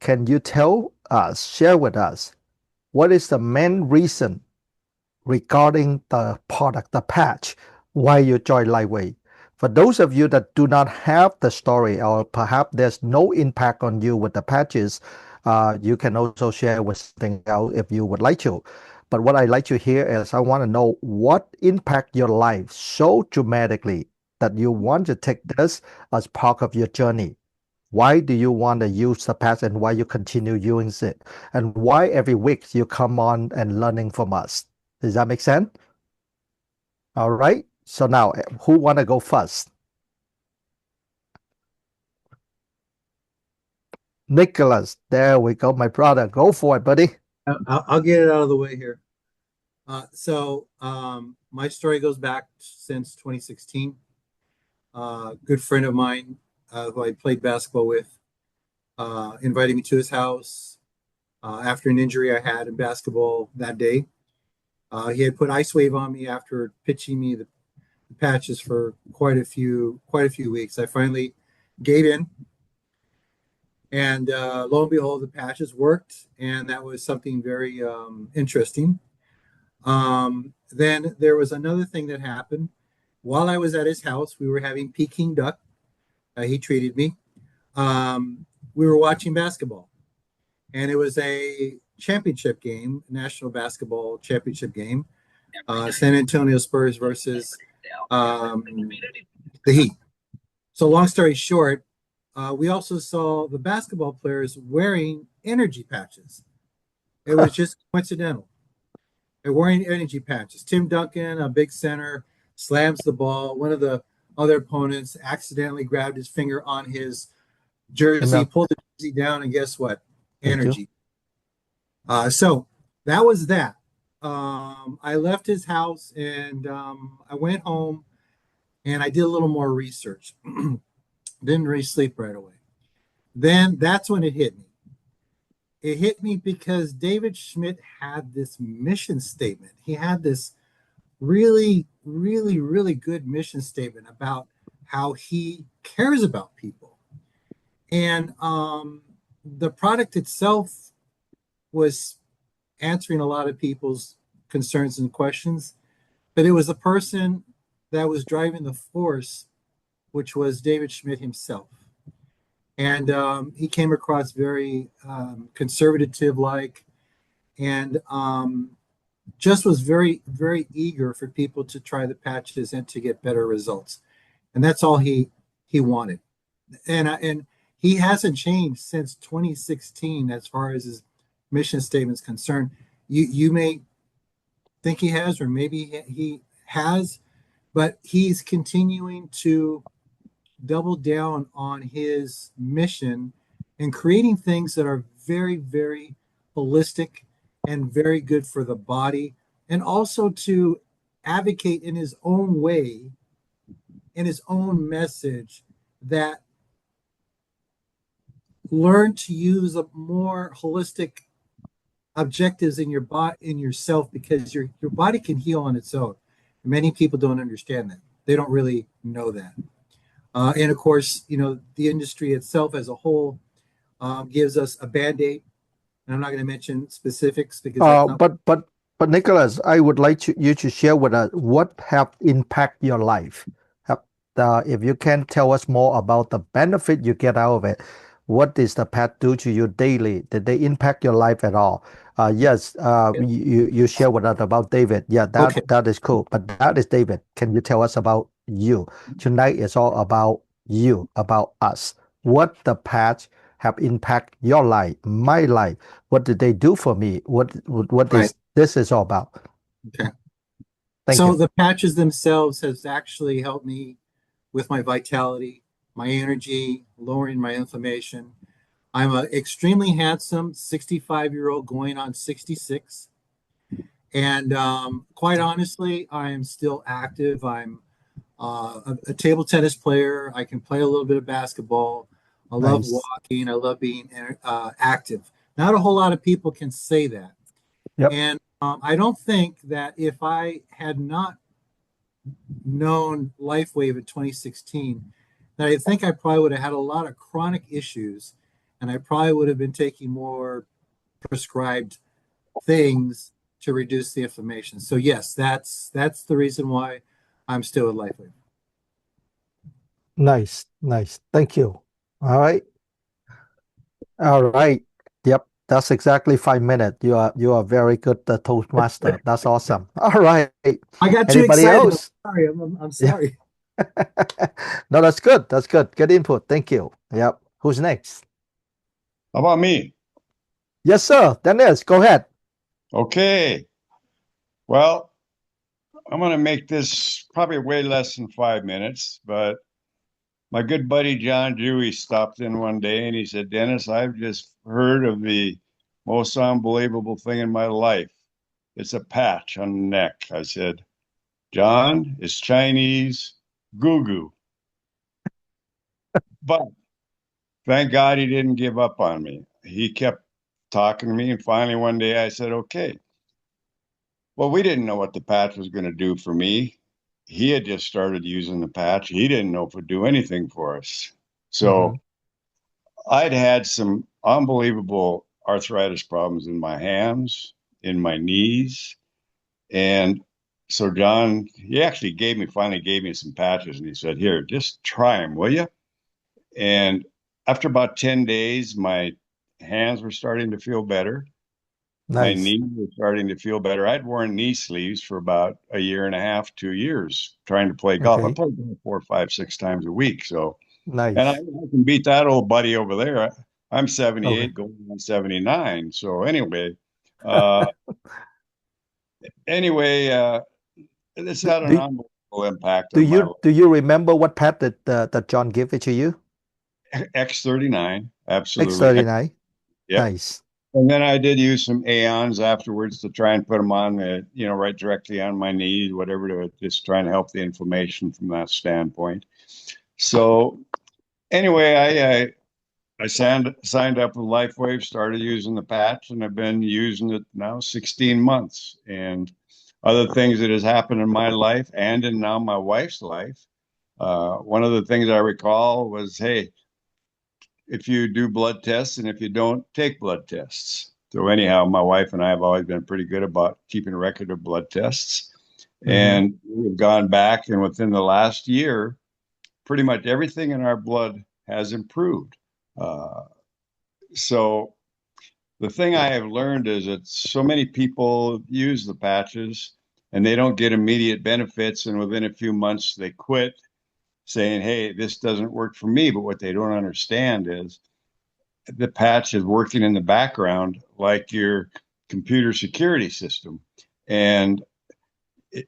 can you tell us, share with us, what is the main reason regarding the product, the patch, why you join Lightweight? For those of you that do not have the story, or perhaps there's no impact on you with the patches, you can also share with something else if you would like to. But what I like to hear is I want to know what impact your life so dramatically that you want to take this as part of your journey. Why do you want to use the patch and why you continue using it? And why every week you come on and learning from us? Does that make sense? All right. So now, who want to go first? Nicholas. There we go, my brother. Go for it, buddy. I'll get it out of the way here. My story goes back since 2016. Good friend of mine who I played basketball with invited me to his house after an injury I had in basketball that day. He had put Ice Wave on me after pitching me the patches for quite a few weeks. I finally gave in, and lo and behold, the patches worked, and that was something very interesting. Then there was another thing that happened while I was at his house. We were having Peking duck. He treated me. We were watching basketball, and it was a championship game, national basketball championship game, San Antonio Spurs versus um, the Heat. So long story short, we also saw the basketball players wearing energy patches. It was just coincidental. They're wearing energy patches. Tim Duncan, a big center, slams the ball. One of the other opponents accidentally grabbed his finger on his jersey, Enough. pulled the jersey down, and guess what? Thank you. Energy. So that was that. I left his house and I went home and I did a little more research. Didn't really sleep right away. Then that's when it hit me. It hit me because David Schmidt had this mission statement. He had this really, really, really good mission statement about how he cares about people. And the product itself was answering a lot of people's concerns and questions, but it was the person that was driving the force, which was David Schmidt himself. And he came across very conservative like, and just was very, very eager for people to try the patches and to get better results. And that's all he wanted. And he hasn't changed since 2016 as far as his mission statement is concerned. You may think he has, or maybe he has, but he's continuing to double down on his mission and creating things that are very, very holistic and very good for the body, and also to advocate in his own way, in his own message, that learn to use a more holistic objectives in your body, in yourself, because your body can heal on its own. Many people don't understand that. They don't really know that. And of course, the industry itself as a whole gives us a band-aid. And I'm not going to mention specifics because that's Uh, not. but but but Nicholas, I would like you to share with us what have impact your life. Have, if you can tell us more about the benefit you get out of it, what does the pet do to you daily? Did they impact your life at all? Yes, you share with us about David. Yeah, Okay. that is cool. But that is David. Can you tell us about you? Tonight is all about you, about us. What the pets have impact your life, my life. What did they do for me? What Right. is this is all about? Okay. Thank So you. the patches themselves has actually helped me with my vitality, my energy, lowering my inflammation. I'm an extremely handsome 65-year-old going on 66. And quite honestly, I am still active. I'm a table tennis player. I can play a little bit of basketball. I love Nice. walking. I love being active. Not a whole lot of people can say that. Yep. And I don't think that if I had not known LifeWave in 2016, that I think I probably would have had a lot of chronic issues and I probably would have been taking more prescribed things to reduce the inflammation. So yes, that's the reason why I'm still at LifeWave. Nice, nice. Thank you. All right. All right. Yep. That's exactly 5 minutes. You are very good Toastmaster. That's awesome. All right. I got too Anybody excited. I'm else? sorry. I'm Yeah. sorry. No, that's good. That's good. Good input. Thank you. Yep. Who's next? How about me? Yes, sir. Dennis, go ahead. Okay. Well, I'm going to make this probably way less than 5 minutes, but my good buddy John Dewey stopped in one day and he said, Dennis, I've just heard of the most unbelievable thing in my life. It's a patch on the neck. I said, John, it's Chinese goo goo. But thank God he didn't give up on me. He kept talking to me. And finally, one day I said, okay. Well, we didn't know what the patch was going to do for me. He had just started using the patch. He didn't know if it would do anything for us. Hmm. So I'd had some unbelievable arthritis problems in my hands, in my knees. And so John, he actually finally gave me some patches and he said, here, just try them, will you? And after about 10 days, my hands were starting to feel better. My Nice. knees were starting to feel better. I'd worn knee sleeves for about a year and a half, 2 years trying to play golf. I Okay. played golf 4, 5, 6 times a week. So, and I Nice. can beat that old buddy over there. I'm Okay. 78, going on 79. So uh, anyway, this Do, had an do, unbelievable impact do on my you do you remember what pet that John gave it to you? X39. Absolutely. X39. Yep. Nice. And then I did use some Aeons afterwards to try and put them on right directly on my knees, whatever, to just try and help the inflammation from that standpoint. So anyway, I signed up with LifeWave, started using the patch, and I've been using it now 16 months. And other things that has happened in my life and in now my wife's life. One of the things I recall was, hey, if you do blood tests and if you don't take blood tests. So anyhow, my wife and I have always been pretty good about keeping a record of blood tests. Hmm. And we've gone back and within the last year, pretty much everything in our blood has improved. Uh, so the thing I have learned is that so many people use the patches and they don't get immediate benefits. And within a few months, they quit saying, hey, this doesn't work for me. But what they don't understand is the patch is working in the background like your computer security system. And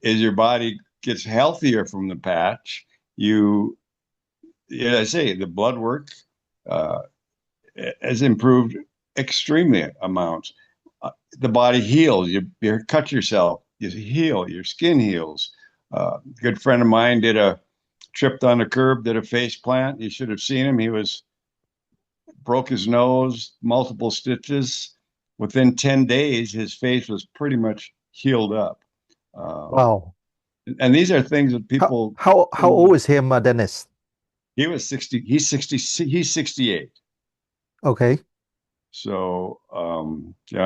as your body gets healthier from the patch, as I say, the blood work uh, has improved extremely amounts. The body heals. You cut yourself, you heal. Your skin heals. A good friend of mine tripped on the curb, did a face plant. You should have seen him. He was broke his nose, multiple stitches. Within 10 days, his face was pretty much healed up. Um, Wow. and these are things that How people, how how old is him, Dennis? he was 60, he's 68. Okay. So, I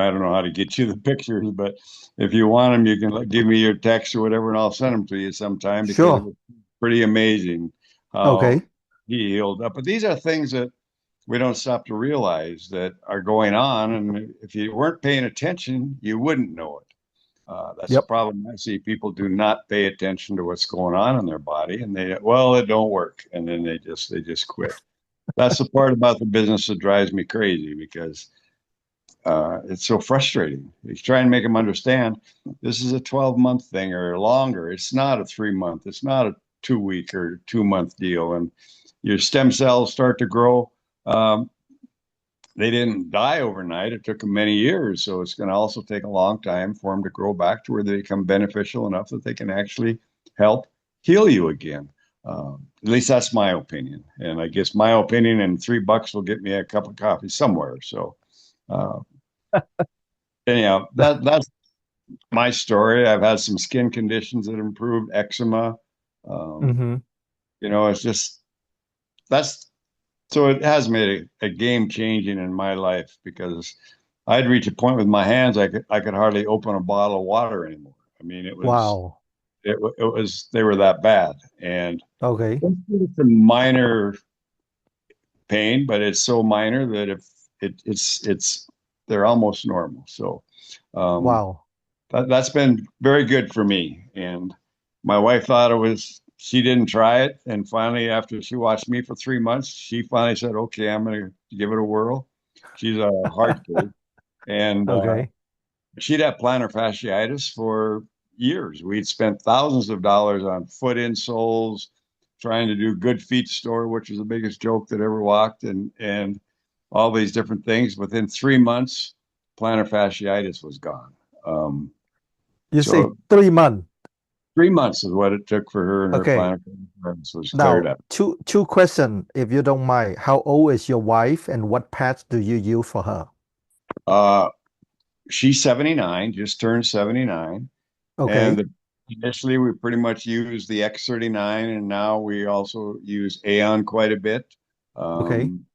don't know how to get you the pictures, but if you want them, you can give me your text or whatever, and I'll send them to you sometime because it Sure. was pretty amazing how Okay. he healed up. But these are things that we don't stop to realize that are going on. And if you weren't paying attention, you wouldn't know it. That's the Yep. problem I see. People do not pay attention to what's going on in their body, and well, it don't work, and then they just quit. That's the part about the business that drives me crazy because it's so frustrating. You try and make them understand this is a 12-month thing or longer. It's not a 3 month. It's not a 2 week or 2 month deal, and your stem cells start to grow. Um, they didn't die overnight. It took them many years. So it's going to also take a long time for them to grow back to where they become beneficial enough that they can actually help heal you again. At least that's my opinion. And I guess my opinion and $3 will get me a cup of coffee somewhere. So uh, anyhow, that's my story. I've had some skin conditions that improved, eczema. Um, Hmm. it's just that's So it has made a game changing in my life because I'd reach a point with my hands I could hardly open a bottle of water anymore. I mean, Wow. it was they were that bad, and Okay. it's a minor pain, but it's so minor that if it's they're almost normal. So um, Wow. that's been very good for me. And my wife thought it was, she didn't try it. And finally, after she watched me for 3 months, she finally said, okay, I'm going to give it a whirl. She's a hard case. And Okay. she'd had plantar fasciitis for years. We'd spent thousands of dollars on foot insoles, trying to do good feet store, which was the biggest joke that ever walked, and all these different things. Within 3 months, plantar fasciitis was gone. Um, You say so 3 months. 3 months is what it took for her, and her Okay. plantar fasciitis was cleared Now, up. two question, if you don't mind. How old is your wife and what patch do you use for her? Uh, she's 79, just turned 79. Okay. And initially, we pretty much used the X39, and now we also use Aeon quite a bit. Okay. Um,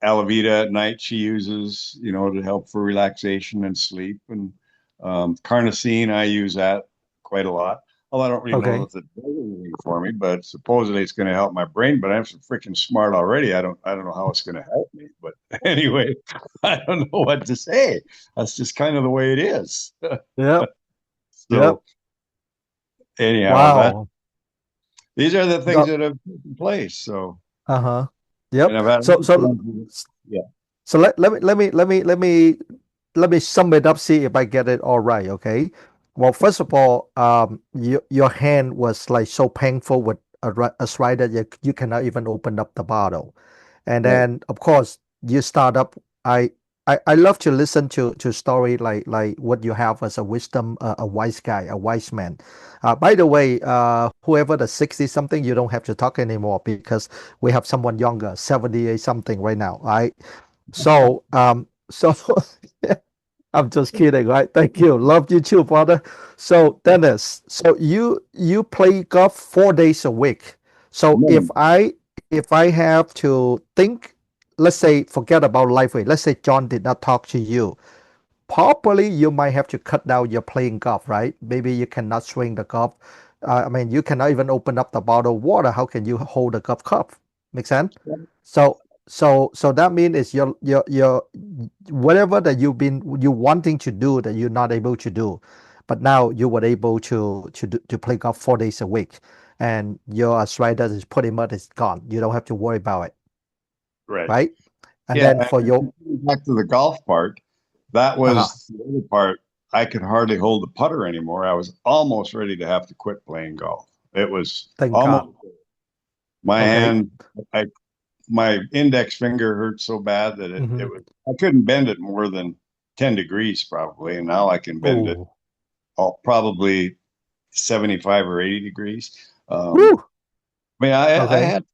Alavita at night she uses, to help for relaxation and sleep. And Carnosine, I use that quite a lot. Well, I don't really know Okay. if it does anything for me, but supposedly it's going to help my brain. But I'm so freaking smart already. I don't know how it's going to help me. But anyway, I don't know what to say. That's just kind of the way it is. Yep. Yep. So anyhow, that Wow. these are the things No, that have taken place. So, uh-huh. and Yep. I've had So so yeah, so let me sum it up, see if I get it all right, okay? Well, first of all, your hand was like so painful with arthritis you cannot even open up the bottle. And right. then of course you start up. I I love to listen to story like what you have as a wisdom, a wise guy, a wise man. By the way, whoever the 60 something, you don't have to talk anymore because we have someone younger, 78 something right now, right? So I'm just kidding, right? Thank you. Love you too, brother. So Dennis, so you play golf 4 days a week. So if No, I have to think, let's say forget about LifeWay. Let's say John did not talk to you. Probably you might have to cut down your playing golf, right? Maybe you cannot swing the golf. I mean, you cannot even open up the bottle of water. How can you hold a golf cup? Make sense? So that means is your whatever that you wanting to do that you're not able to do, but now you were able to play golf 4 days a week, and your arthritis is pretty much is gone. You don't have to worry about it, right. right? And then Yeah, for your and back to the golf part, that uh was the other part. I could hardly hold the putter anymore. I was almost ready to have to quit playing golf. It was thank God. almost my Okay. hand. I My index finger hurt so bad that it Mm-hmm. was, I couldn't bend it more than 10 degrees probably, and now I can bend it Oh, probably 75 or 80 degrees. woo. I mean, I Okay. had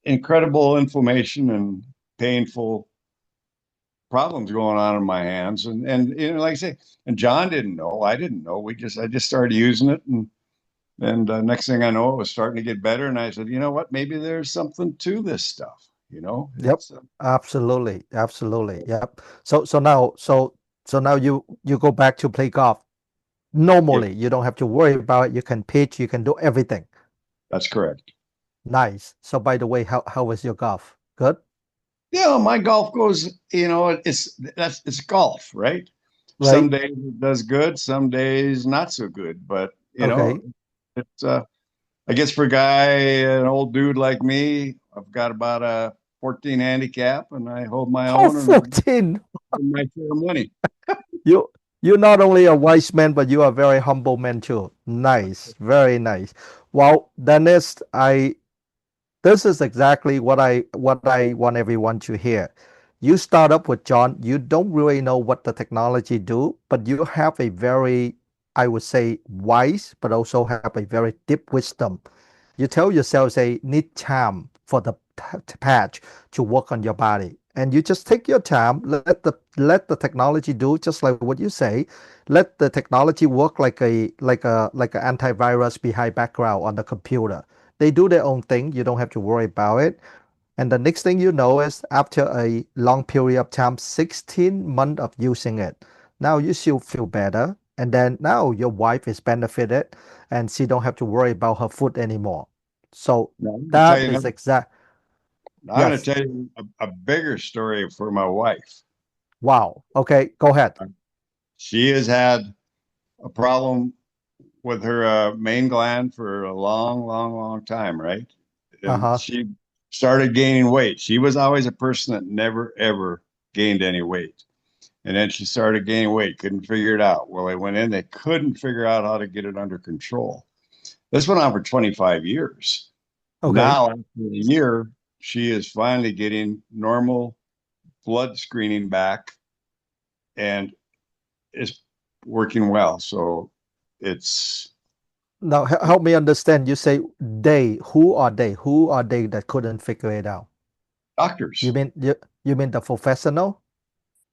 incredible inflammation and painful problems going on in my hands, and like I say, and John didn't know, I didn't know. I just started using it, and next thing I know, it was starting to get better. And I said, you know what? Maybe there's something to this stuff. Yep. It's Absolutely. Absolutely. Yep. So now you go back to play golf. yeah, Normally, you don't have to worry about it. You can pitch, you can do everything. that's correct. Nice. So by the way, how was your golf? Good? Yeah, my golf goes, it's golf, right? Some Right? days it does good, some days not so good. But Okay. it's I guess for a guy, an old dude like me, I've got about a 14 handicap, and I hold my Oh, own, and I 14. win my share of money. You you're not only a wise man, but you are a very humble man too. Nice. Very nice. Well, Dennis, I this is exactly what I want everyone to hear. You start up with John, you don't really know what the technology do, but you have a very, I would say, wise, but also have a very deep wisdom. You tell yourself, say, need time for the patch to work on your body. And you just take your time, let the technology do just like what you say. Let the technology work like a antivirus behind background on the computer. They do their own thing. You don't have to worry about it. And the next thing you know is after a long period of time, 16 months of using it, now you still feel better. And then now your wife is benefited and she don't have to worry about her food anymore. So Now, I'm gonna tell that you is another, exact. I'm going Yes. to tell you a bigger story for my wife. Wow. Okay, go ahead. She has had a problem with her main gland for a long, long, long time, right? And Uh-huh. she started gaining weight. She was always a person that never, ever gained any weight. And then she started gaining weight, couldn't figure it out. Well, they went in, they couldn't figure out how to get it under control. This went on for 25 years. Okay. Now, after a year, she is finally getting normal blood screening back and is working well. So it's Now help me understand. You say they. Who are they? Who are they that couldn't figure it out? You doctors. mean you mean the professional?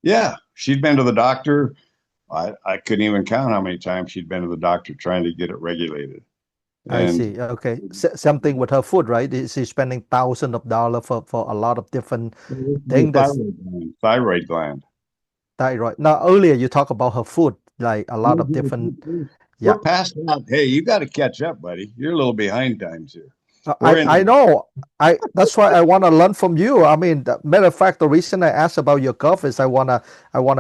Yeah, she'd been to the doctor. I couldn't even count how many times she'd been to the doctor trying to get it regulated. I And see. Okay. Something with her food, right? She's spending thousands of dollars for a lot of different the things that's thyroid gland. thyroid. Now earlier you talk about her food, like a lot of different. We're Yeah. past that. Hey, you got to catch up, buddy. You're a little behind times here. I We're in I the know. That's why I want to learn from you. I mean, matter of fact, the reason I asked about your golf is I wanna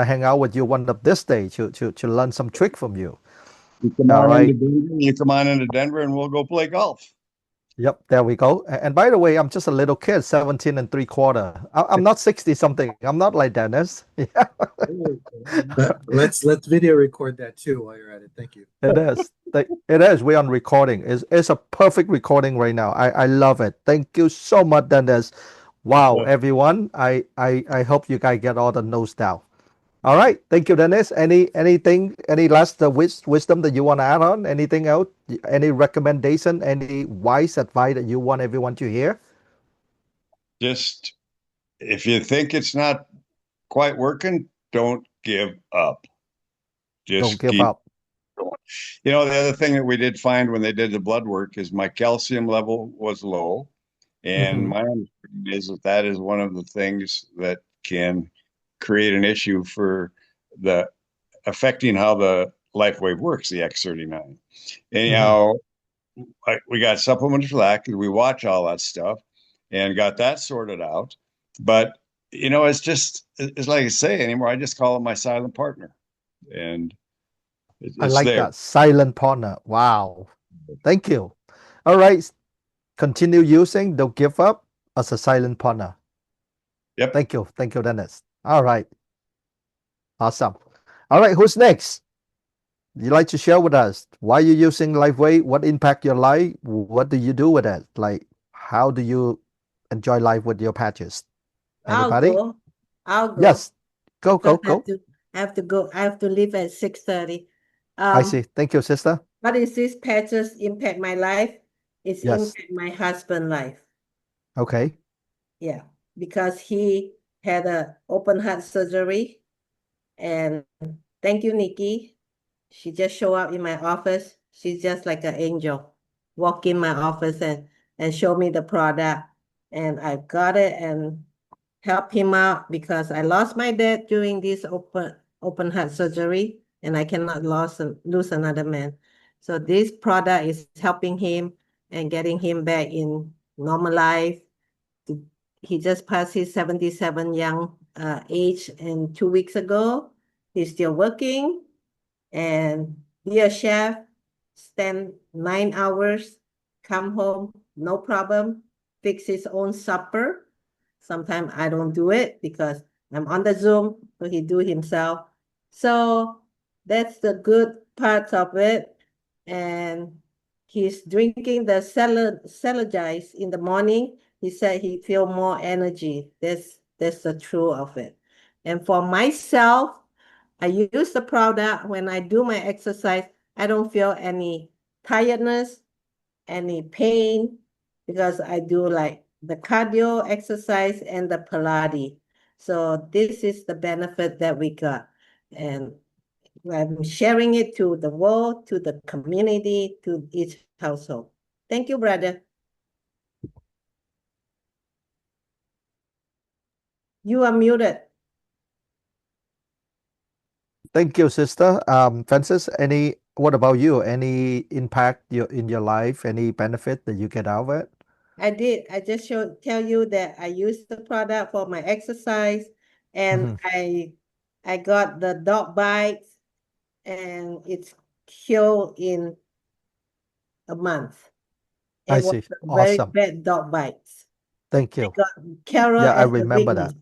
hang out with you one of this day to learn some trick from you. you come All on into right. Denver, you come on into Denver, and we'll go play golf. Yep, there we go. And by the way, I'm just a little kid, 17 and three quarter. I'm not 60 something. I'm not like Dennis. Yeah, Let's video record that too while you're at it. Thank you. it is. It is. We're on recording. It's a perfect recording right now. I love it. Thank you so much, Dennis. Wow, everyone. I hope you guys get all the notes down. All right. Thank you, Dennis. Any last wisdom that you want to add on? Anything else? Any recommendation? Any wise advice that you want everyone to hear? Just if you think it's not quite working, don't give up. Don't Just give keep up. going. You know, the other thing that we did find when they did the blood work is my calcium level was low. And Hmm. my understanding is that that is one of the things that can create an issue for the affecting how the life wave works, the X39. Hmm. Anyhow, we got supplements for that because we watch all that stuff and got that sorted out. But it's just it's like I say anymore. I just call it my silent partner, and I it's like there. that. Silent partner. Wow. Thank you. All right. Continue using Don't Give Up as a silent partner. Yep. Thank you. Thank you, Dennis. All right. Awesome. All right. Who's next? You like to share with us why you using LifeWay? What impact your life? What do you do with it? Like, how do you enjoy life with your patches? I'll Anybody? go. I'll go Yes. Go, because go, go. I have to go. I have to leave at 6:30. I see. Thank you, sister. What is this patches impact my life? It's Yes. impact my husband' life. Okay. Yeah, because he had a open heart surgery. And thank you, Nikki. She just showed up in my office. She's just like an angel. Walk in my office and show me the product. And I got it and help him out because I lost my dad during this open heart surgery, and I cannot lose another man. So this product is helping him and getting him back in normal life. He just passed his 77 young age, and 2 weeks ago, he's still working and be a chef, stand 9 hours, come home, no problem, fix his own supper. Sometimes I don't do it because I'm on the Zoom, so he do himself. So that's the good part of it. And he's drinking the Celergize in the morning. He said he feel more energy. That's the truth of it. And for myself, I use the product when I do my exercise. I don't feel any tiredness, any pain, because I do like the cardio exercise and the Pilates. So this is the benefit that we got. And I'm sharing it to the world, to the community, to each household. Thank you, brother. You are muted. Thank you, sister. Francis, what about you? Any impact in your life? Any benefit that you get out of it? I did. I just tell you that I use the product for my exercise, and I got the dog bites, and it's healed in a month. I It was see. very Awesome. bad dog bites. Thank I you. got Carol Yeah, I as the remember that.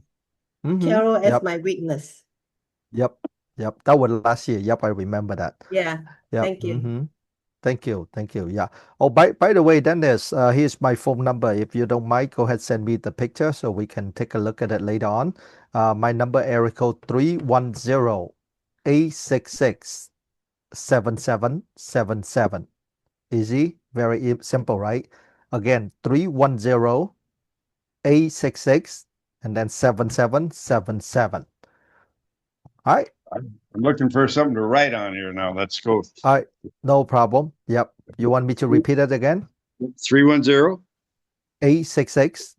weakness. Carol as Yep. my weakness. Yep. That was last year. Yep, I remember that. Yeah. Yep. Thank you. Thank you. Thank you. Yeah. Oh, by the way, Dennis, here's my phone number. If you don't mind, go ahead, send me the picture so we can take a look at it later on. My number, area code 310-866-7777. Easy, very simple, right? Again, 310-866 and then 7777. All right. I'm looking for something to write on here now. Let's go. All right. No problem. Yep. You want me to repeat it again? 310. 866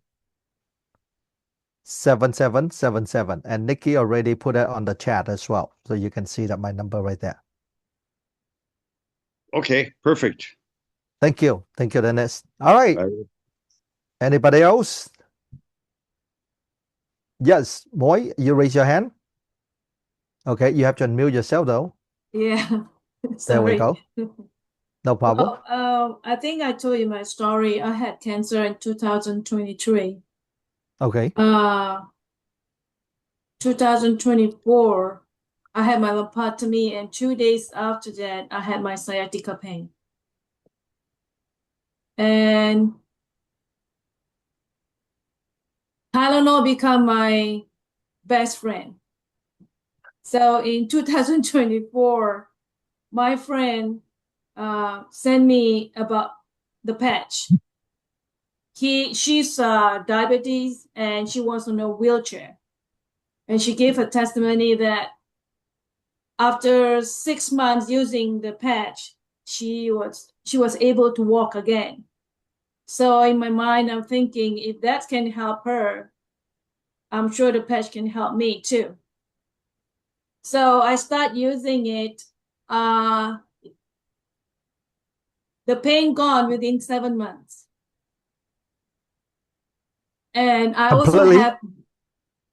7777. And Nikki already put it on the chat as well. So you can see that my number right there. Okay, perfect. Thank you. Thank you, Dennis. All right. Anybody else? Yes, Moy, you raise your hand. Okay, you have to unmute yourself though. Yeah, There we sorry. go. No problem. Well, I think I told you my story. I had cancer in 2023. Okay. 2024, I had my lumpectomy, and 2 days after that, I had my sciatica pain. And Tylenol become my best friend. So in 2024, my friend sent me about the patch. She's diabetes, and she was on a wheelchair. And she gave a testimony that after 6 months using the patch, she was able to walk again. So in my mind, I'm thinking, if that can help her, I'm sure the patch can help me too. So I start using it. The pain gone within 7 months. And I also Completely? have,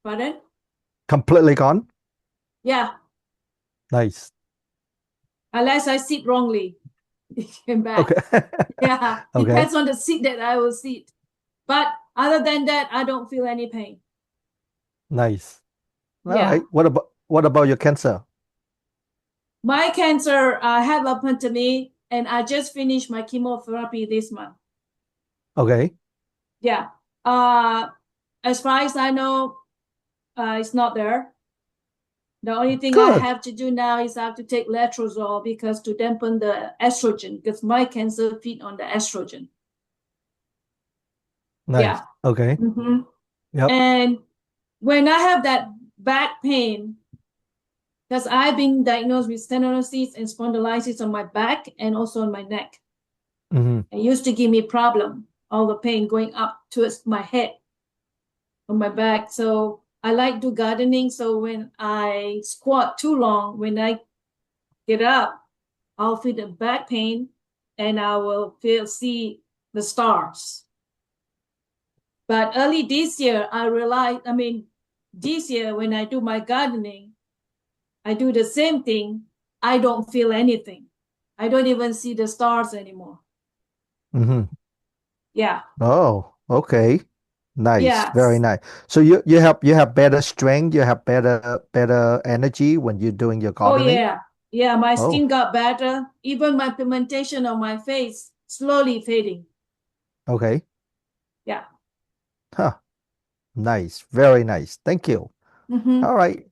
pardon? Completely gone? Yeah, Nice. unless I sit wrongly, it came back. Okay. Yeah, Okay. depends on the seat that I will sit. But other than that, I don't feel any pain. Nice. All Yeah. right. What about your cancer? My cancer, I had lumpectomy, and I just finished my chemotherapy this month. Okay. Yeah. As far as I know, it's not there. The only thing I Good. have to do now is I have to take letrozole because to dampen the estrogen, because my cancer feed on the estrogen. Nice. Yeah. Okay. Mm-hmm. Yep. And when I have that back pain, because I've been diagnosed with stenosis and spondylitis on my back and also on my neck. It used to give me problem, all the pain going up towards my head, on my back. So I like do gardening. So when I squat too long, when I get up, I'll feel the back pain and I will see the stars. But early this year, I realized, this year when I do my gardening, I do the same thing. I don't feel anything. I don't even see the stars anymore. Yeah. Oh, okay. Nice. Yeah. Very nice. So you have better strength, you have better energy when you're doing your Oh, gardening? yeah. Yeah, my Oh. skin got better. Even my pigmentation on my face slowly fading. Okay. Yeah. Huh. Nice. Very nice. Thank you. Mm-hmm. All right.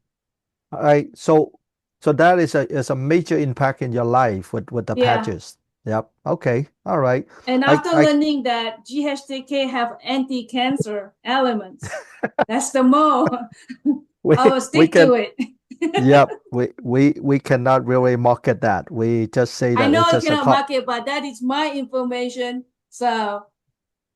All right. So that is a major impact in your life with the Yeah. patches. Yep. Okay. All right. And I after learning that GHTK have anti-cancer elements, that's the more I will we stick can to it. yep. We cannot really market that. We just say I that know it's I just a cannot market, but that is my information. So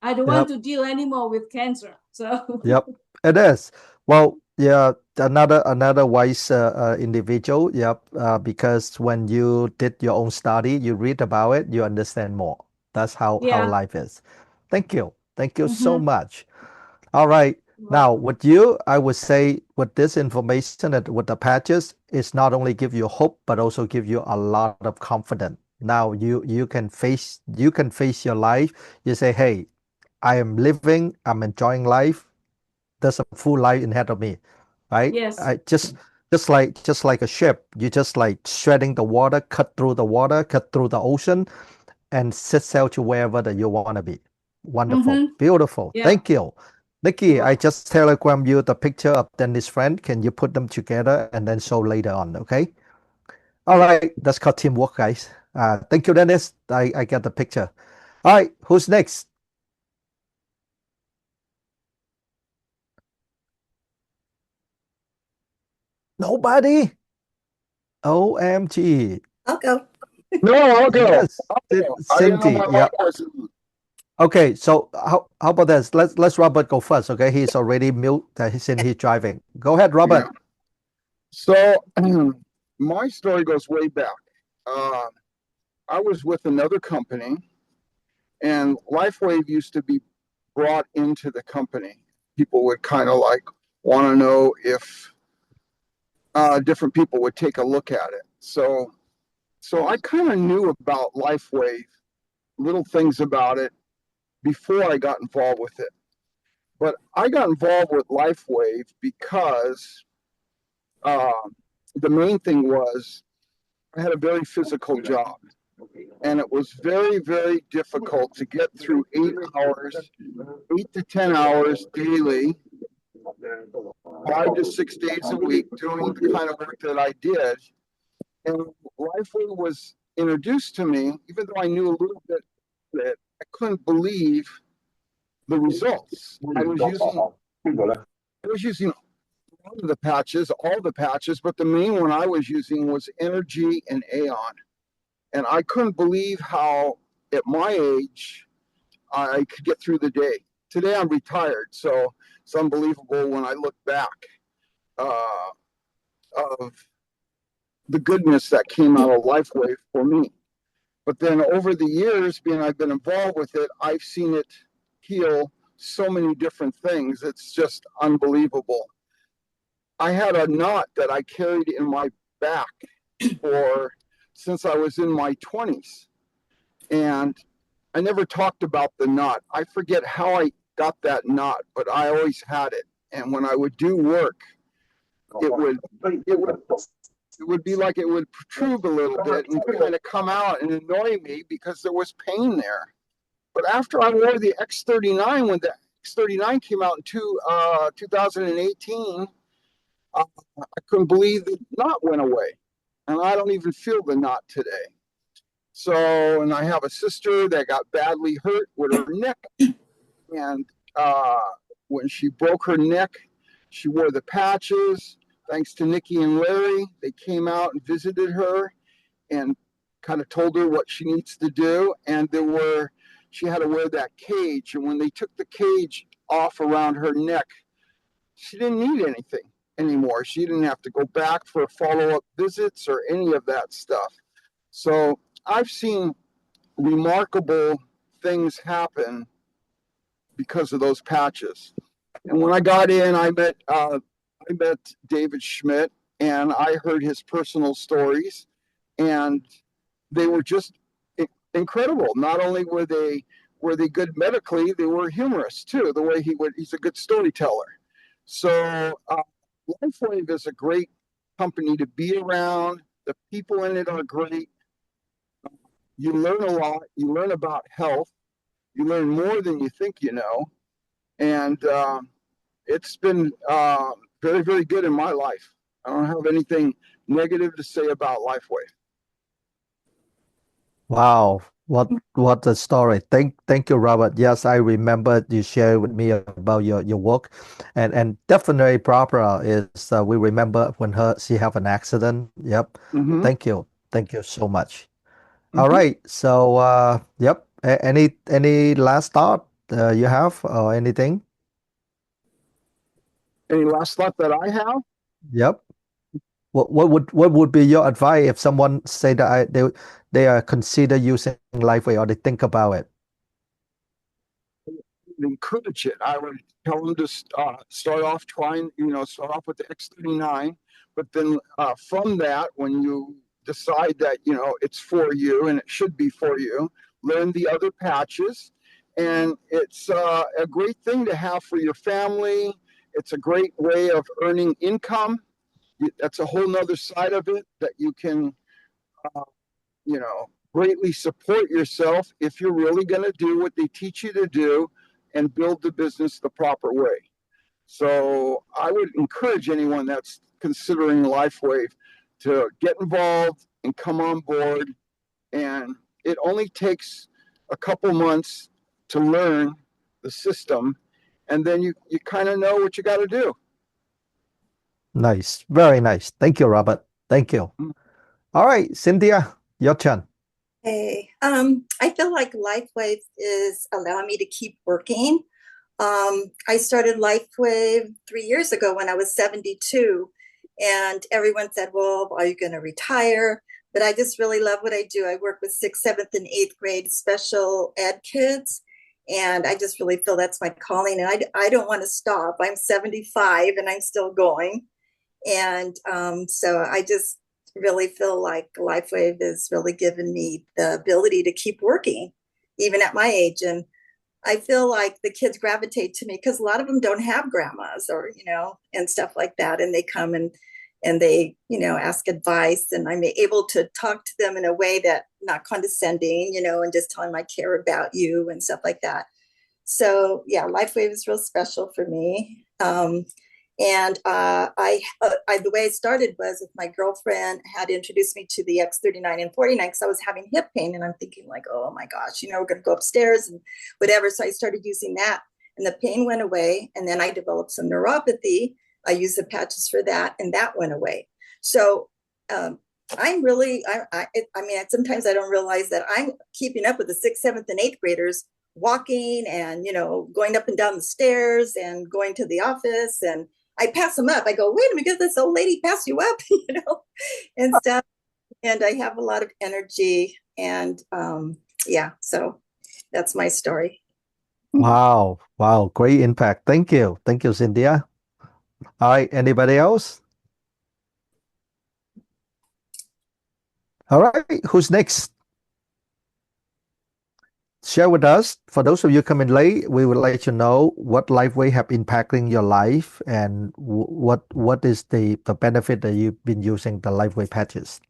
I don't want Yep. to deal anymore with cancer. So Yep. It is. Well, yeah, another wise individual. Yep. Because when you did your own study, you read about it, you understand more. That's how Yeah. life is. Thank you. Thank you so Mm-hmm. much. All right. Now, with you, I would say with this information and with the patches, it's not only give you hope, but also give you a lot of confidence. Now you can face your life. You say, hey, I am living, I'm enjoying life. There's a full life ahead of me, right? Yes. I just like a ship. You just like shredding the water, cut through the water, cut through the ocean, and set sail to wherever that you want to be. Wonderful, Mm-hmm. beautiful. Yeah. Thank you, Nikki. You're I welcome. just telegram you the picture of Dennis' friend. Can you put them together and then show later on? Okay. All right. That's called teamwork, guys. Thank you, Dennis. I get the picture. All right. Who's next? Nobody. OMG. I'll go. No, I'll go. Yes, I'll go. I didn't know Cindy. my Yeah. mic was. Okay. So how about this? Let's Robert go first. Okay. He's already mute. He's driving. Go ahead, Robert. Yeah. So my story goes way back. I was with another company, and LifeWave used to be brought into the company. People would kind of like want to know if different people would take a look at it. So I kind of knew about LifeWave, little things about it before I got involved with it. But I got involved with LifeWave because the main thing was I had a very physical job, and it was very, very difficult to get through 8 hours, 8 to 10 hours daily, 5 to 6 days a week, doing the kind of work that I did. And LifeWave was introduced to me, even though I knew a little bit that I couldn't believe the results. I was using all of the patches, but the main one I was using was Energy and Aeon. And I couldn't believe how, at my age, I could get through the day. Today I'm retired, so it's unbelievable when I look back of the goodness that came out of LifeWave for me. But then over the years, being I've been involved with it, I've seen it heal so many different things. It's just unbelievable. I had a knot that I carried in my back since I was in my 20s. And I never talked about the knot. I forget how I got that knot, but I always had it. And when I would do work, it would be like it would protrude a little bit and kind of come out and annoy me because there was pain there. But after I wore the X39, when the X39 came out in 2018, I couldn't believe the knot went away. And I don't even feel the knot today. So, and I have a sister that got badly hurt with her neck. And when she broke her neck, she wore the patches. Thanks to Nikki and Larry, they came out and visited her and kind of told her what she needs to do. And she had to wear that cage. And when they took the cage off around her neck, she didn't need anything anymore. She didn't have to go back for follow-up visits or any of that stuff. So I've seen remarkable things happen because of those patches. And when I got in, I met David Schmidt, and I heard his personal stories, and they were just incredible. Not only were they good medically, they were humorous too. The way he's a good storyteller. So LifeWave is a great company to be around. The people in it are great. You learn a lot. You learn about health. You learn more than you think you know. And it's been very, very good in my life. I don't have anything negative to say about LifeWave. Wow, what a story. Thank you, Robert. Yes, I remember you shared with me about your work, and definitely Barbara is. We remember when she have an accident. Yep. Mm-hmm. Thank you so much. Mm-hmm. All right. So yep. Any last thought you have or anything? Any last thought that I have? Yep. What would be your advice if someone say that they are consider using LifeWay or they think about it? Encourage it. I would tell them to start off start off with the X39, but then from that, when you decide that it's for you and it should be for you, learn the other patches, and it's a great thing to have for your family. It's a great way of earning income. That's a whole nother side of it that you can greatly support yourself if you're really going to do what they teach you to do and build the business the proper way. So I would encourage anyone that's considering LifeWave to get involved and come on board. And it only takes a couple months to learn the system, and then you kind of know what you got to do. Nice. Very nice. Thank you, Robert. Thank you. All right, Cynthia, your turn. Hey, I feel like LifeWave is allowing me to keep working. I started LifeWave 3 years ago when I was 72, and everyone said, well, are you going to retire? But I just really love what I do. I work with 6th, 7th, and 8th grade special ed kids, and I just really feel that's my calling, and I don't want to stop. I'm 75 and I'm still going. And so I just really feel like LifeWave has really given me the ability to keep working, even at my age. And I feel like the kids gravitate to me because a lot of them don't have grandmas or, and stuff like that. And they come and they, ask advice, and I'm able to talk to them in a way that not condescending, and just telling them I care about you and stuff like that. So yeah, LifeWave is real special for me. And the way it started was with my girlfriend had introduced me to the X39 and 49 because I was having hip pain, and I'm thinking like, oh my gosh, we're going to go upstairs and whatever. So I started using that, and the pain went away. And then I developed some neuropathy. I used the patches for that, and that went away. So I'm really, I mean, sometimes I don't realize that I'm keeping up with the 6th, 7th, and 8th graders, walking and, going up and down the stairs and going to the office, and I pass them up. I go, wait a minute, this old lady passed you up, and stuff. And I have a lot of energy, and yeah, so that's my story. Wow. Great impact. Thank you, Cynthia. All right, anybody else? All right, who's next? Share with us. For those of you coming late, we would let you know what LifeWay have impacting your life and what is the benefit that you've been using the LifeWay patches.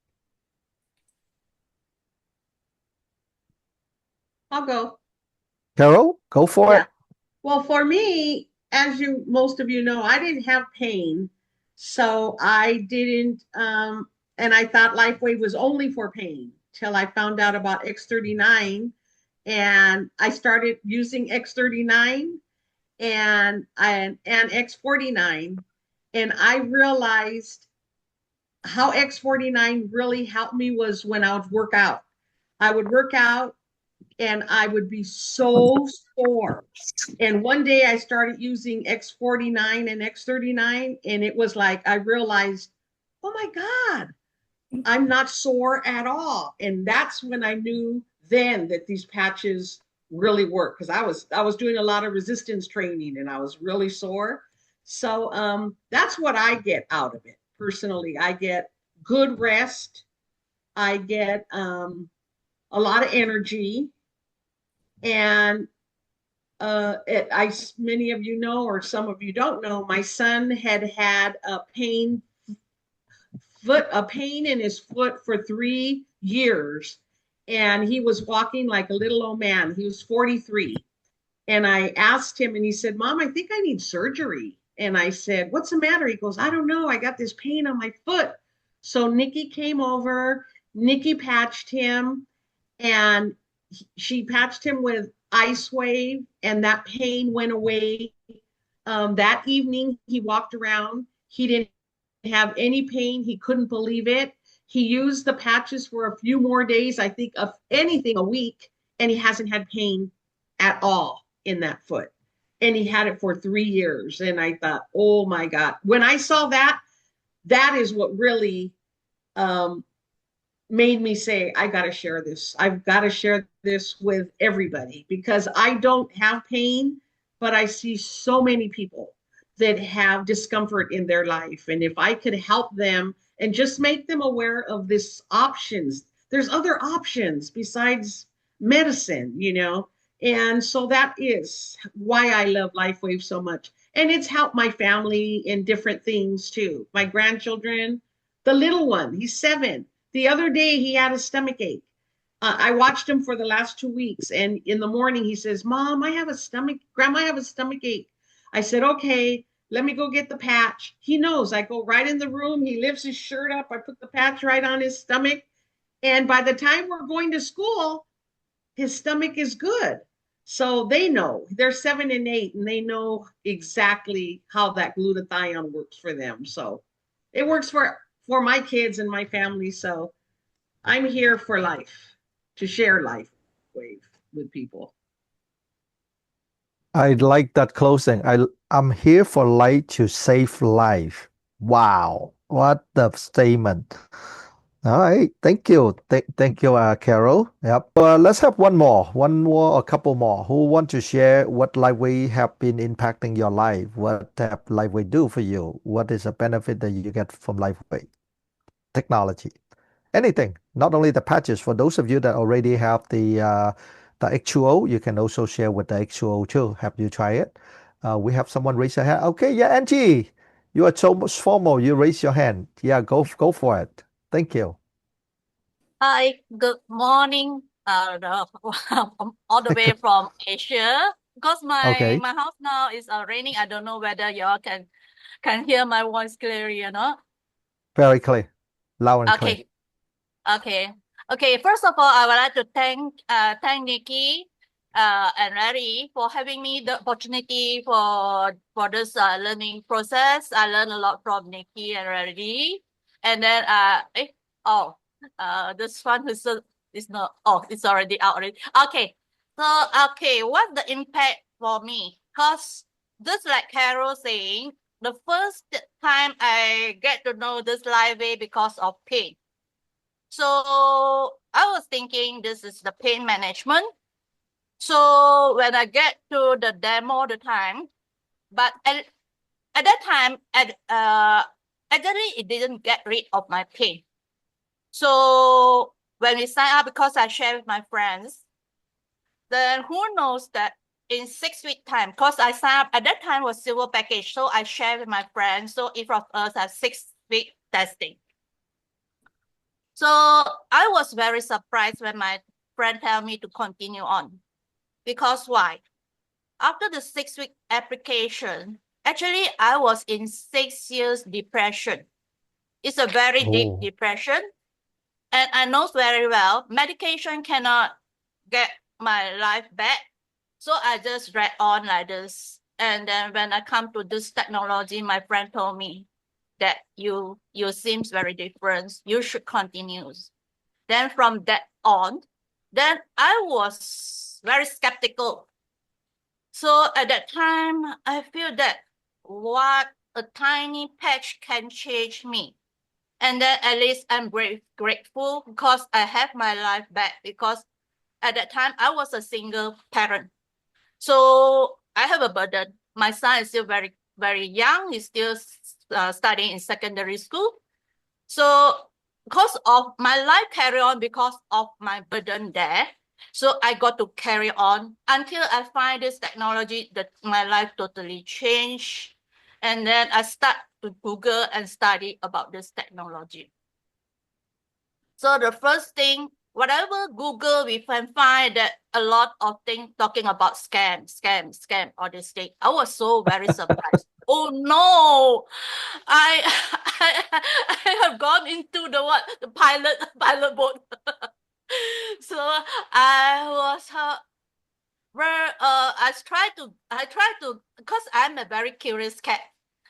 I'll go. Carol, go for it. Well, for me, as most of you know, I didn't have pain, so I didn't, and I thought LifeWave was only for pain till I found out about X39. And I started using X39 and X49, and I realized how X49 really helped me was when I would work out. I would work out and I would be so sore. And one day I started using X49 and X39, and it was like I realized, oh my God, I'm not sore at all. And that's when I knew then that these patches really work, because I was doing a lot of resistance training and I was really sore. So that's what I get out of it personally. I get good rest. I get a lot of energy, and many of you know, or some of you don't know, my son had a pain in his foot for 3 years. And he was walking like a little old man. He was 43. And I asked him, and he said, Mom, I think I need surgery. And I said, what's the matter? He goes, I don't know. I got this pain on my foot. So Nikki came over. Nikki patched him, and she patched him with IceWave, and that pain went away. That evening, he walked around. He didn't have any pain. He couldn't believe it. He used the patches for a few more days, I think of anything a week, and he hasn't had pain at all in that foot. and he had it for 3 years. And I thought, oh my God, when I saw that, that is what really made me say, I got to share this. I've got to share this with everybody because I don't have pain, but I see so many people that have discomfort in their life. And if I could help them and just make them aware of this options, there's other options besides medicine, you know? And so that is why I love LifeWave so much. And it's helped my family in different things too. My grandchildren, the little one, he's 7. The other day he had a stomach ache. I watched him for the last 2 weeks. And in the morning he says, Grandma, I have a stomach ache. I said, okay, let me go get the patch. He knows. I go right in the room. He lifts his shirt up. I put the patch right on his stomach. And by the time we're going to school, his stomach is good. So they know. They're 7 and 8, and they know exactly how that glutathione works for them. So it works for my kids and my family. So I'm here for life, to share LifeWave with people. I like that closing. I'm here for light to save life. Wow, what the statement. All right, thank you. Thank you, Carol. Yep. Let's have one more or a couple more who want to share what LifeWay have been impacting your life. What have LifeWay do for you? What is a benefit that you get from LifeWay? Technology. Anything, not only the patches. For those of you that already have the H2O, you can also share with the H2O too. Have you tried it? We have someone raise their hand. Okay, yeah, Angie, you are so much formal. You raise your hand. Yeah, go for it. Thank you. Hi, good morning. All the way from Asia. Because Okay. my house now is raining. I don't know whether y'all can hear my voice clearly or not. Very clear. Loud and clear. Okay. First of all, I would like to thank Nikki and Larry for having me the opportunity for this learning process. I learned a lot from Nikki and Larry. And then this one is not. Oh, it's already out already. Okay. So what's the impact for me? Because just like Carol saying, the first time I get to know this LifeWay because of pain. So I was thinking this is the pain management. So when I get to the demo the time, but at that time, actually it didn't get rid of my pain. So when we sign up, because I share with my friends, then who knows that in 6 week time, because I signed up at that time was silver package. So I share with my friends. So each of us have 6 week testing. So I was very surprised when my friend told me to continue on. Because why? After the 6 week application, actually I was in 6 years depression. It's a very deep depression. And I know very well, medication cannot get my life back. So I just read on like this. And then when I come to this technology, my friend told me that you seems very different. You should continue. Then from that on, then I was very skeptical. So at that time, I feel that what a tiny patch can change me. And then at least I'm grateful because I have my life back, because at that time I was a single parent. So I have a burden. My son is still very, very young. He's still studying in secondary school. So because of my life carry on because of my burden there. So I got to carry on until I find this technology that my life totally changed. And then I start to Google and study about this technology. So the first thing, whatever Google, we can find that a lot of things talking about scam, all this thing. I was so very surprised. Oh no, I have gone into the pilot boat. So I was I try to because I'm a very curious cat.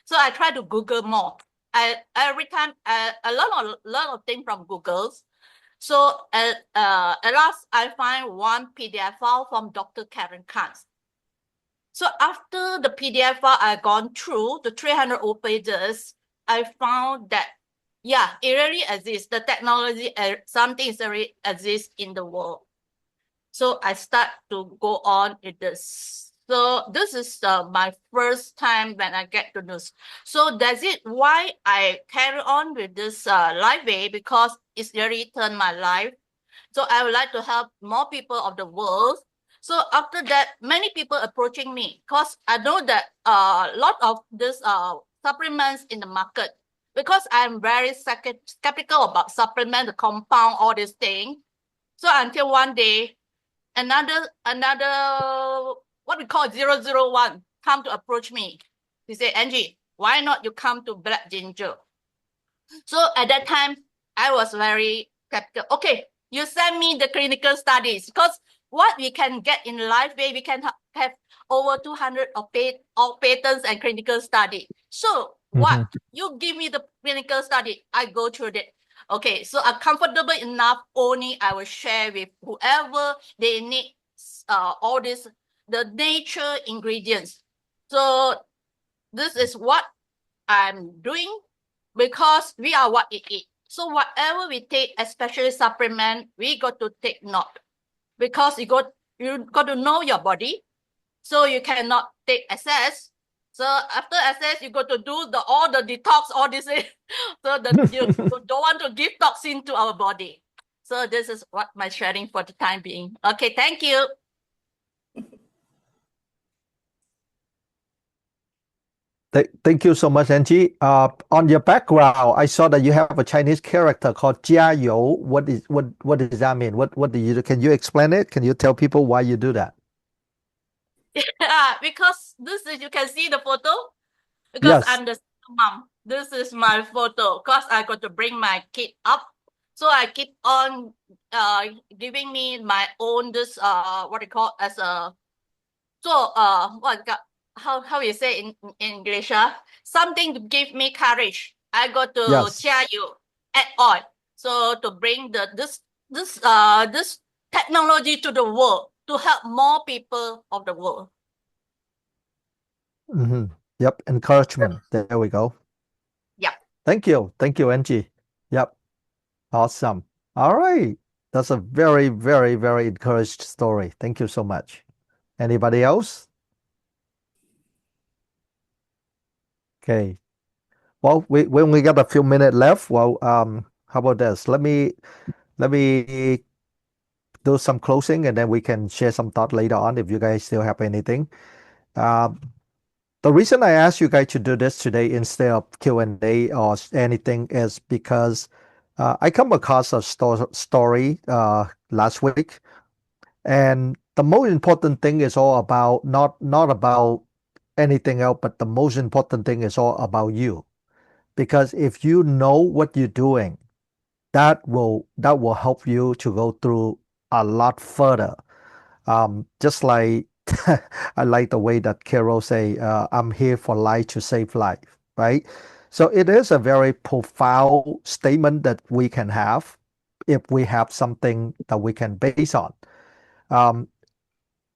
So I try to Google more. Every time I learn of things from Google. So at last I find one PDF file from Dr. Karen Khan. So after the PDF file I gone through the 300 old pages, I found that yeah, it really exists. The technology, something is already exists in the world. So I start to go on with this. So this is my first time when I get to this. So that's it why I carry on with this LifeWay, because it's really turned my life. So I would like to help more people of the world. So after that, many people approaching me because I know that a lot of this supplements in the market, because I'm very skeptical about supplement, the compound, all these things. So until one day, another what we call 001 come to approach me. He said, Angie, why not you come to Black Ginger? So at that time, I was very skeptical. Okay, you send me the clinical studies, because what we can get in LifeWay, we can have over 200 of patents and clinical study. So what you give me the clinical study, I go through it. Okay, so I'm comfortable enough. Only I will share with whoever they need all this, the nature ingredients. So this is what I'm doing, because we are what we eat. So whatever we take, especially supplement, we got to take note, because you got to know your body, so you cannot take excess. So after excess, you got to do all the detox, all this. So that you don't want to give toxin to our body. So this is what my sharing for the time being. Okay, thank you. Thank you so much, Angie. On your background, I saw that you have a Chinese character called Jia You. What does that mean? What do you do? Can you explain it? Can you tell people why you do that? Yeah, because this is, you can see the photo, because Yes. I'm the mom. This is my photo, because I got to bring my kid up. So I keep on giving me my own this what you call as a, so how you say in English, something to give me courage. I got to Yes. share you at all. So to bring this technology to the world, to help more people of the world. Yep. Encouragement. There we go. Yep. Thank you. Thank you, Angie. Yep. Awesome. All right. That's a very, very, very encouraged story. Thank you so much. Anybody else? Okay. Well, we only got a few minutes left. Well, how about this? Let me do some closing, and then we can share some thought later on if you guys still have anything. The reason I asked you guys to do this today instead of Q&A or anything is because I come across a story last week, and the most important thing is all about not about anything else, but the most important thing is all about you. Because if you know what you're doing, that will help you to go through a lot further. Just like I like the way that Carol say, I'm here for life to save life, right? So it is a very profound statement that we can have if we have something that we can base on.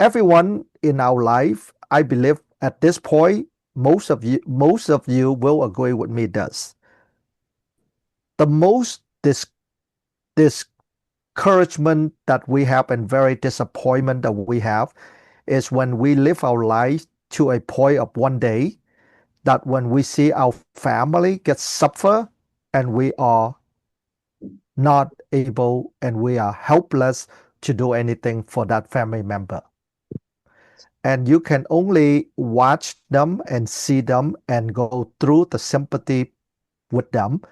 Everyone in our life, I believe at this point, most of you will agree with me this. The most discouragement that we have and very disappointment that we have is when we live our life to a point of one day that when we see our family get suffer and we are not able and we are helpless to do anything for that family member. And you can only watch them and see them and go through the sympathy with them.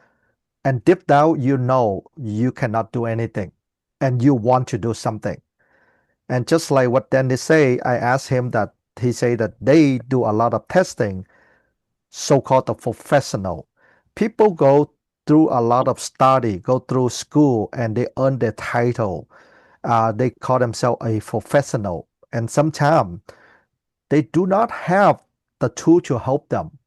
And deep down, you know you cannot do anything and you want to do something. And just like what Dennis say, I asked him that he say that they do a lot of testing, so-called the professional. People go through a lot of study, go through school, and they earn their title. They call themselves a professional. And sometimes they do not have the tool to help them.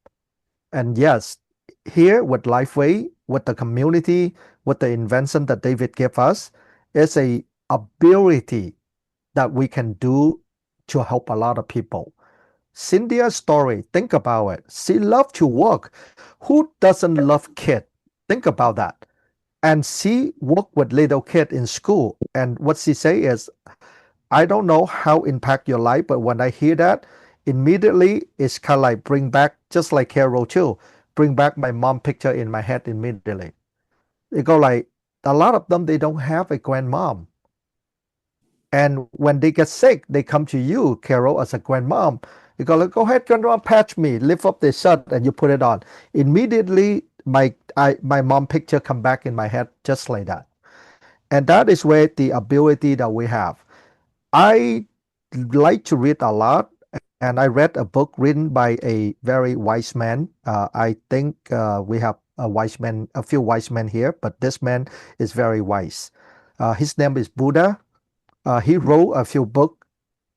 And yes, here with LifeWay, with the community, with the invention that David gave us, is a ability that we can do to help a lot of people. Cynthia's story, think about it. She loved to work. Who doesn't love kid? Think about that. And she worked with little kid in school. And what she say is, I don't know how impact your life, but when I hear that, immediately it's kind of like bring back, just like Carol too, bring back my mom picture in my head immediately. They go like, a lot of them, they don't have a grandmom. And when they get sick, they come to you, Carol, as a grandmom. You go like, go ahead, grandma, patch me, lift up the shirt, and you put it on. Immediately, my mom picture come back in my head just like that. And that is where the ability that we have. I like to read a lot, and I read a book written by a very wise man. I think we have a few wise men here, but this man is very wise. His name is Buddha. He wrote a few books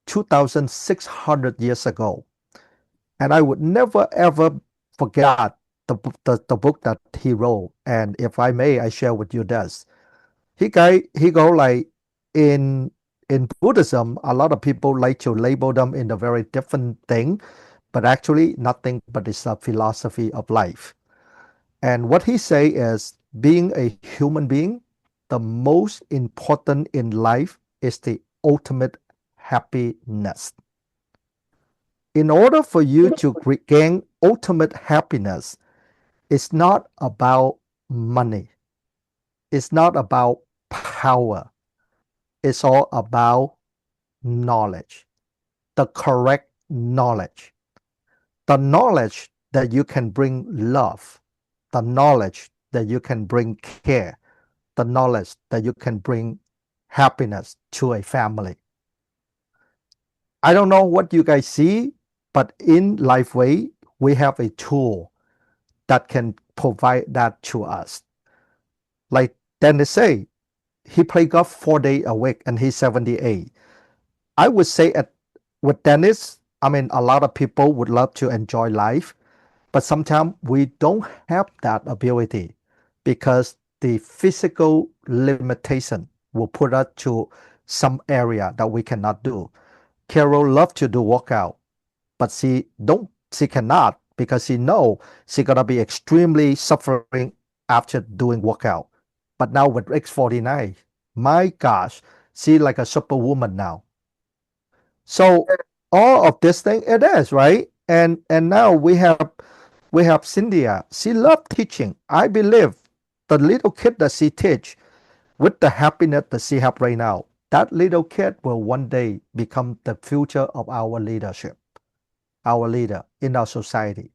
2,600 years ago. And I would never ever forget the book that he wrote. And if I may, I share with you this. He go like in Buddhism, a lot of people like to label them in a very different thing, but actually nothing but it's a philosophy of life. And what he say is, being a human being, the most important in life is the ultimate happiness. In order for you to gain ultimate happiness, it's not about money. It's not about power. It's all about knowledge, the correct knowledge, the knowledge that you can bring love, the knowledge that you can bring care, the knowledge that you can bring happiness to a family. I don't know what you guys see, but in Lifeway, we have a tool that can provide that to us. Like Dennis say, he play golf 4 days a week and he's 78. I would say with Dennis, I mean, a lot of people would love to enjoy life, but sometimes we don't have that ability because the physical limitation will put us to some area that we cannot do. Carol loves to do workout, but she cannot because she know she's gonna be extremely suffering after doing workout. But now with X49, my gosh, she like a superwoman now. So all of this thing it is, right? And now we have Cynthia. She loved teaching. I believe the little kid that she teach with the happiness that she have right now, that little kid will one day become the future of our leadership, our leader in our society.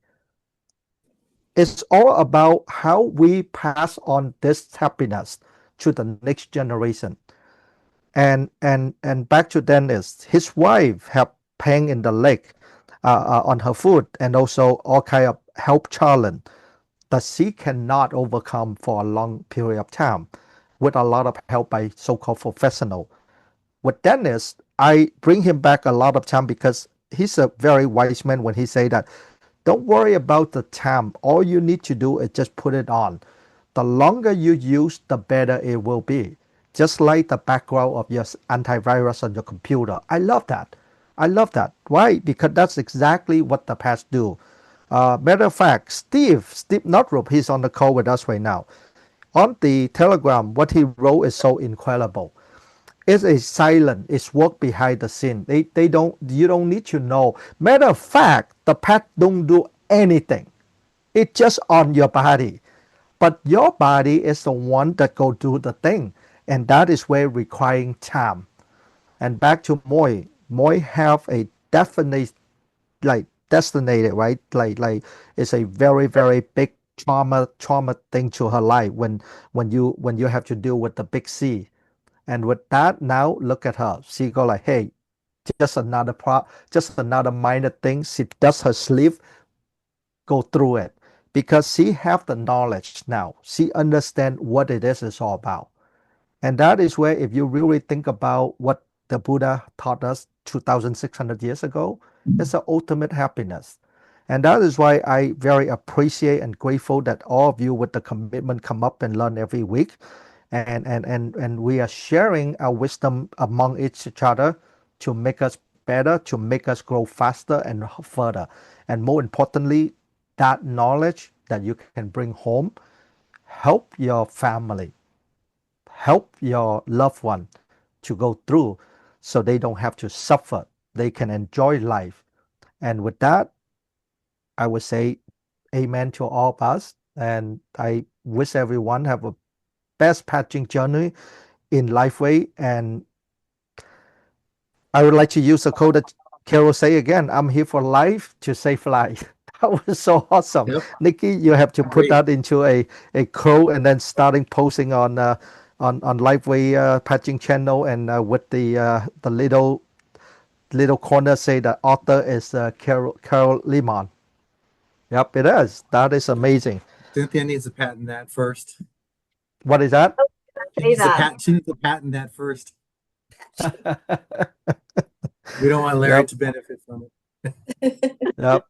It's all about how we pass on this happiness to the next generation. And back to Dennis, his wife have pain in the leg, on her foot, and also all kind of health challenge that she cannot overcome for a long period of time with a lot of help by so-called professional. With Dennis, I bring him back a lot of time because he's a very wise man when he say that, don't worry about the time. All you need to do is just put it on. The longer you use, the better it will be. Just like the background of your antivirus on your computer. I love that. I love that. Why? Because that's exactly what the patch do. Matter of fact, Steve Northrup, he's on the call with us right now. On the Telegram, what he wrote is so incredible. It's a silent, it's work behind the scene. You don't need to know. Matter of fact, the patch don't do anything. It's just on your body. But your body is the one that go do the thing. And that is where requiring time. And back to Moy. Moy have a definite, like, designated, right? Like it's a very, very big trauma thing to her life when you have to deal with the big C. And with that, now look at her. She go like, hey, just another minor thing. She does her sleep, go through it because she have the knowledge now. She understand what it is all about. And that is where, if you really think about what the Buddha taught us 2,600 years ago, it's the ultimate happiness. And that is why I very appreciate and grateful that all of you with the commitment come up and learn every week. And we are sharing our wisdom among each other to make us better to make us grow faster and further. And more importantly, that knowledge that you can bring home, help your family, help your loved one to go through so they don't have to suffer. They can enjoy life. And with that, I would say amen to all of us. And I wish everyone have a best patching journey in Lifeway. And I would like to use a quote that Carol say again, I'm here for life to save life. That was so awesome. Yep. Nikki, you have to put Great. that into a quote and then starting posting on Lifeway patching channel, and with the little corner say the author is Carol Limon. Yep, it is. That is amazing. Cynthia needs to patent that first. What is that? She needs to patent that first. We don't want Larry Yep. to benefit from it. Yep.